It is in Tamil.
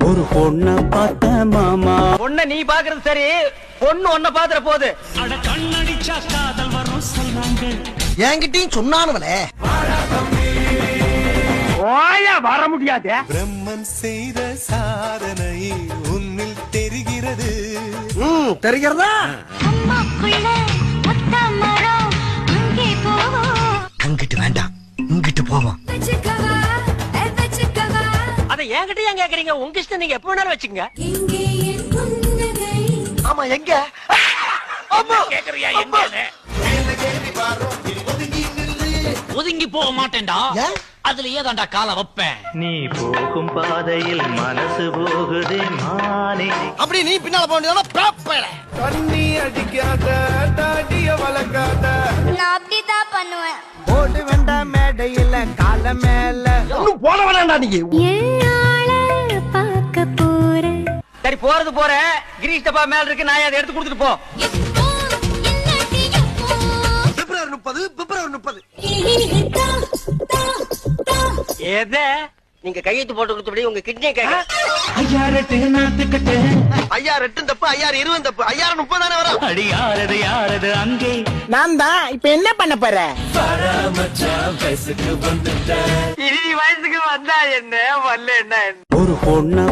ஒரு பொண்ண பார்த்த மாமா. பொண்ண நீ பாக்குறது சரி, பொண்ணு ஒன்ன பாத்துற போது. அட கண்ணடிச்சா காதல் வரும் சொன்னாங்க. என்கிட்டயும் சொன்னானுவலே. ஓயா வர முடியாது. பிரம்மன் செய்த சாதனை உன்னில் தெரிகிறது. தெரிகிறதா? அங்கிட்டு வேண்டாம், இங்கிட்டு போவோம். அத என்கிட்ட ஏன் கேக்குறீங்க? உங்க இஷ்டம், நீங்க எப்ப வேணாலும் வச்சுங்க. ஆமா, எங்க கேக்குறியா எங்கன்னு? ஒதுங்கி போக மாட்டேன்டா. அதுல ஏதாண்டா கால வைப்பேன். நீ போகும் பாதையில் மனசு போகுதே மானே. அப்படி நீ பின்னால போனா ப்ராப்பர். தண்ணி அடிக்காத தாடிய வளர்க்காத. நான் அப்படிதான் பண்ணுவேன். ஓடு வேண்டா மேடையில கால மேல. இன்னும் போட வேண்டாம்டா நீ. பார்க்க போறேன். சரி, போறது போற. கிரீஷ் டப்பா மேல இருக்கு, நான் அதை எடுத்து கொடுத்துட்டு போ. பிப்ரவரி 30, பிப்ரவரி 30. எத நீங்க கையெழுத்து போட்டு கொடுத்தபடி உங்க கிட்னியை கேட்க. ஐயா ரெட்டு நாத்துக்கட்டு. ஐயா 8 தப்பு, ஐயா 20 தப்பு, ஐயா 30 தானே வரும். அடி யாரது யாரது அங்கே. நான் தான். இப்ப என்ன பண்ண போற? இனி வயசுக்கு வந்தா என்ன, வரல என்ன? ஒரு பொண்ண